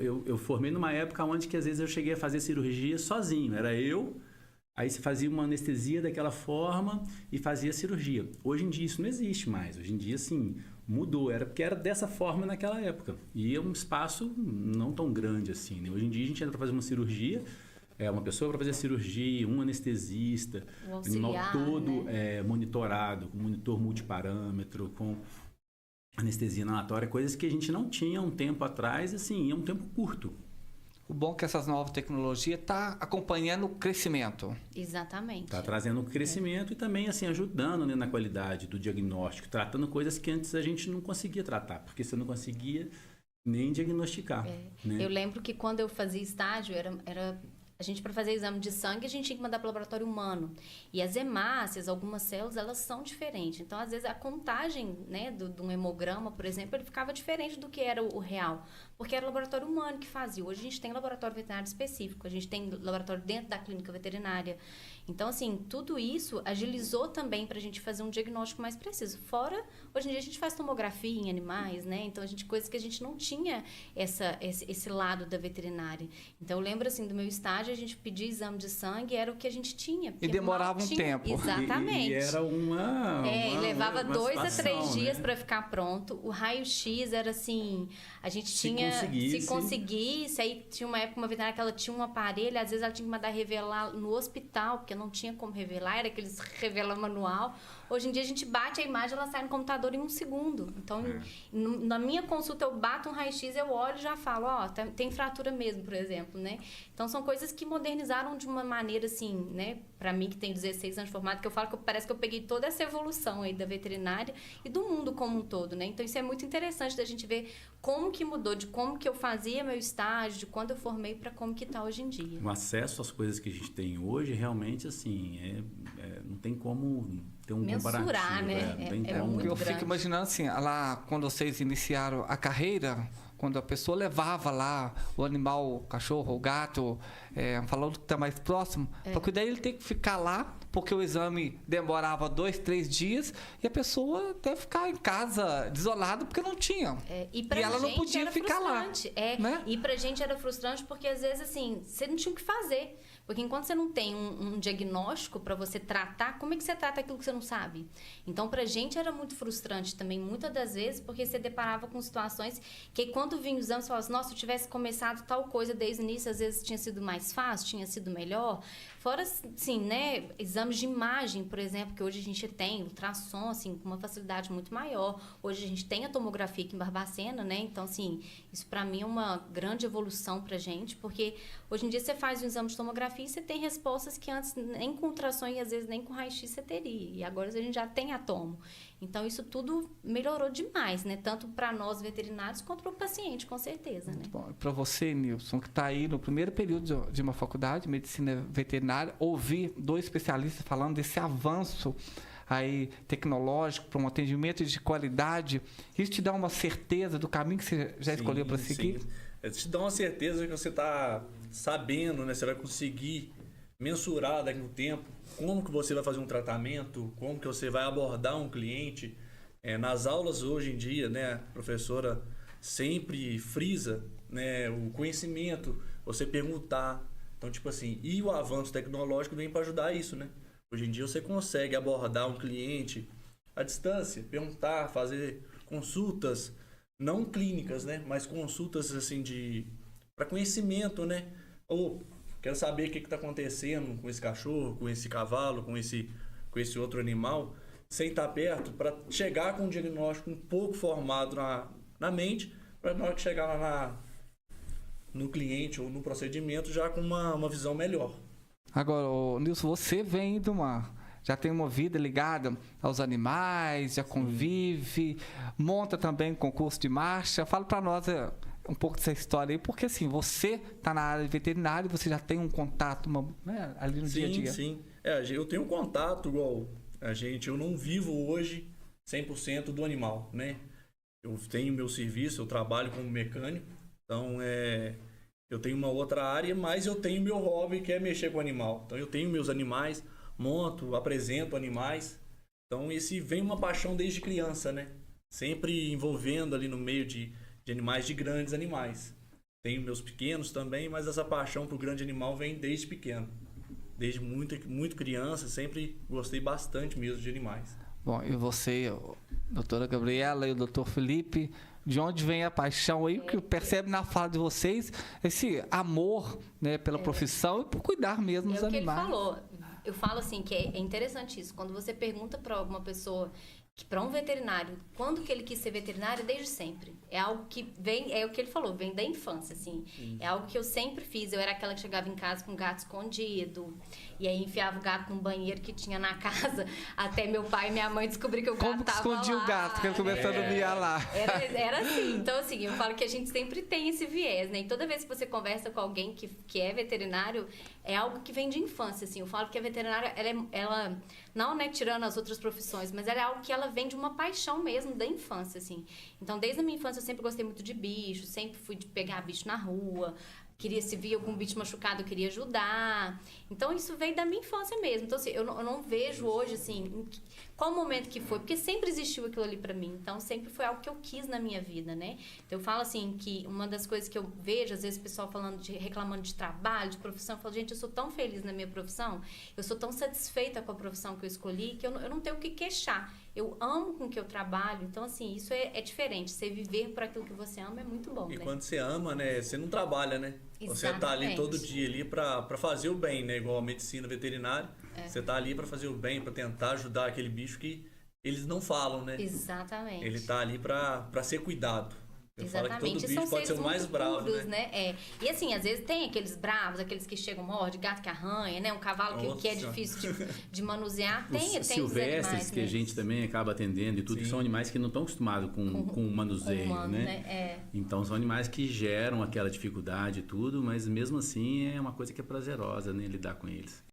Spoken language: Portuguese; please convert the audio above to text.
eu formei numa época onde que às vezes eu cheguei a fazer cirurgia sozinho. Era eu, aí você fazia uma anestesia daquela forma e fazia cirurgia. Hoje em dia isso não existe mais. Hoje em dia, assim, mudou. Era porque era dessa forma naquela época. E é um espaço não tão grande assim, né? Hoje em dia a gente entra para fazer uma cirurgia, uma pessoa para fazer a cirurgia, um anestesista, o animal todo monitorado, com monitor multiparâmetro, com anestesia inalatória, coisas que a gente não tinha um tempo atrás, assim, é um tempo curto. O bom é que essas novas tecnologias estão acompanhando o crescimento. Exatamente. Está trazendo o crescimento e também assim, ajudando, né, na qualidade do diagnóstico, tratando coisas que antes a gente não conseguia tratar, porque você não conseguia nem diagnosticar. Né? Eu lembro que quando eu fazia estágio, a gente, para fazer exame de sangue, a gente tinha que mandar para o laboratório humano. E as hemácias, algumas células, elas são diferentes. Então, às vezes, a contagem, né, de um hemograma, por exemplo, ele ficava diferente do que era o real. Porque era o laboratório humano que fazia. Hoje a gente tem laboratório veterinário específico. A gente tem laboratório dentro da clínica veterinária. Então, assim, tudo isso agilizou também para a gente fazer um diagnóstico mais preciso. Fora, hoje em dia a gente faz tomografia em animais, né? Então, coisas que a gente não tinha esse lado da veterinária. Então, eu lembro, assim, do meu estágio, a gente pedia exame de sangue, era o que a gente tinha. E demorava um tempo. Exatamente. E era e levava 2 a 3 dias, né? para ficar pronto. O raio-x era assim, a gente tinha... Se conseguisse, aí tinha uma época, uma veterinária que ela tinha um aparelho, às vezes ela tinha que mandar revelar no hospital, porque não tinha como revelar, era aqueles revela manual. Hoje em dia a gente bate a imagem, ela sai no computador em 1 segundo. Então, na minha consulta, eu bato um raio-x, eu olho e já falo, tem fratura mesmo, por exemplo, né? Então, são coisas que modernizaram de uma maneira, assim, né? Para mim, que tem 16 anos de formado, que eu falo que parece que eu peguei toda essa evolução aí da veterinária e do mundo como um todo, né? Então, isso é muito interessante da gente ver como que mudou, de como que eu fazia meu estágio, de quando eu formei para como que tá hoje em dia. O acesso às coisas que a gente tem hoje, realmente, assim, não tem como ter um mensurar, comparativo. Né? Muito eu grande. fico imaginando assim, lá quando vocês iniciaram a carreira, quando a pessoa levava lá o animal, o cachorro, o gato, falando que está mais próximo, para cuidar ele tem que ficar lá, porque o exame demorava 2, 3 dias e a pessoa deve ficar em casa desolada porque não tinha. E ela não podia ficar lá. Né? E pra gente era frustrante porque às vezes assim, você não tinha o que fazer. Porque enquanto você não tem um diagnóstico para você tratar, como é que você trata aquilo que você não sabe? Então, pra gente era muito frustrante também, muitas das vezes, porque você deparava com situações que quando vinha os exames, você falava assim, nossa, se eu tivesse começado tal coisa desde o início, às vezes tinha sido mais fácil, tinha sido melhor. Fora, assim, né, exames de imagem, por exemplo, que hoje a gente tem, ultrassom, assim, com uma facilidade muito maior. Hoje a gente tem a tomografia aqui em Barbacena, né? Então, assim, isso pra mim é uma grande evolução pra gente, porque hoje em dia você faz um exame de tomografia e você tem respostas que antes nem com ultrassom e às vezes nem com raio-x você teria. E agora a gente já tem a tomo. Então, isso tudo melhorou demais, né? Tanto para nós veterinários quanto para o paciente, com certeza, né? Para você, Nilson, que está aí no primeiro período de uma faculdade de medicina veterinária, ouvir 2 especialistas falando desse avanço aí tecnológico para um atendimento de qualidade, isso te dá uma certeza do caminho que você já escolheu para seguir? Sim. Te dá uma certeza que você está sabendo, né? Você vai conseguir mensurar daqui a um tempo como que você vai fazer um tratamento, como que você vai abordar um cliente. Nas aulas hoje em dia, né, a professora sempre frisa, né, o conhecimento, você perguntar. Então, tipo assim, e o avanço tecnológico vem para ajudar isso, né? Hoje em dia você consegue abordar um cliente à distância, perguntar, fazer consultas, não clínicas, né, mas consultas assim para conhecimento, né? Ou quero saber o que está acontecendo com esse cachorro, com esse cavalo, com esse outro animal, sem estar perto, para chegar com um diagnóstico um pouco formado na mente, para na hora que chegar lá no cliente ou no procedimento já com uma visão melhor. Agora, Nilson, você vem já tem uma vida ligada aos animais, já convive, monta também concurso de marcha. Fala para nós um pouco dessa história aí, porque assim, você está na área de veterinário, você já tem um contato né, ali no dia a dia. Sim. Eu tenho um contato igual a gente, eu não vivo hoje 100% do animal, né? Eu tenho meu serviço, eu trabalho como mecânico, então eu tenho uma outra área, mas eu tenho meu hobby que é mexer com animal. Então eu tenho meus animais, monto, apresento animais. Então esse vem uma paixão desde criança, né? Sempre envolvendo ali no meio de animais, de grandes animais. tenho meus pequenos também, mas essa paixão pro grande animal vem desde pequeno. Desde muito criança, sempre gostei bastante mesmo de animais. Bom, e você, doutora Gabriela e o doutor Felipe, de onde vem a paixão aí, que percebe na fala de vocês, esse amor, né, pela profissão e por cuidar mesmo dos animais. É o que ele falou. Eu falo assim, que é interessante isso. Quando você pergunta para alguma pessoa, para um veterinário, quando que ele quis ser veterinário, desde sempre. É algo que vem, é o que ele falou, vem da infância, assim. É algo que eu sempre fiz. Eu era aquela que chegava em casa com o gato escondido, e aí enfiava o gato num banheiro que tinha na casa, até meu pai e minha mãe descobrir que o gato tava lá. Escondia o gato, que ele começou a miar lá. Era assim. Então, assim, eu falo que a gente sempre tem esse viés, né? E toda vez que você conversa com alguém que é veterinário, é algo que vem de infância, assim. Eu falo que a veterinária, ela não, né, tirando as outras profissões, mas ela é algo que ela vem de uma paixão mesmo da infância, assim. Então, desde a minha infância, eu sempre gostei muito de bicho, sempre fui de pegar bicho na rua, se via algum bicho machucado, eu queria ajudar. Então, isso veio da minha infância mesmo. Então, assim, eu não vejo hoje, assim, qual momento que foi, porque sempre existiu aquilo ali pra mim. Então, sempre foi algo que eu quis na minha vida, né? Então, eu falo, assim, que uma das coisas que eu vejo, às vezes, o pessoal reclamando de trabalho, de profissão, eu falo, gente, eu sou tão feliz na minha profissão, eu sou tão satisfeita com a profissão que eu escolhi, que eu não tenho o que queixar. Eu amo com que eu trabalho, então, assim, isso é diferente. Você viver por aquilo que você ama é muito bom, E né? quando você ama, né, você não trabalha, né? Você tá ali todo dia ali pra fazer o bem, né? Igual a medicina veterinária. Você tá ali pra fazer o bem, pra tentar ajudar aquele bicho que eles não falam, né? Exatamente. Ele tá ali pra ser cuidado. Eu falo que todo Exatamente. bicho São pode ser seres o mais muito bravo, puros, né? É. E assim, às vezes tem aqueles bravos, aqueles que chegam, morde, gato que arranha, né? Um cavalo que é difícil de manusear. Tem Os silvestres animais, que a gente também acaba atendendo e tudo, que são animais que não estão acostumados com o manuseio, humano, né? Então são animais que geram aquela dificuldade e tudo, mas mesmo assim é uma coisa que é prazerosa, né? Lidar com eles.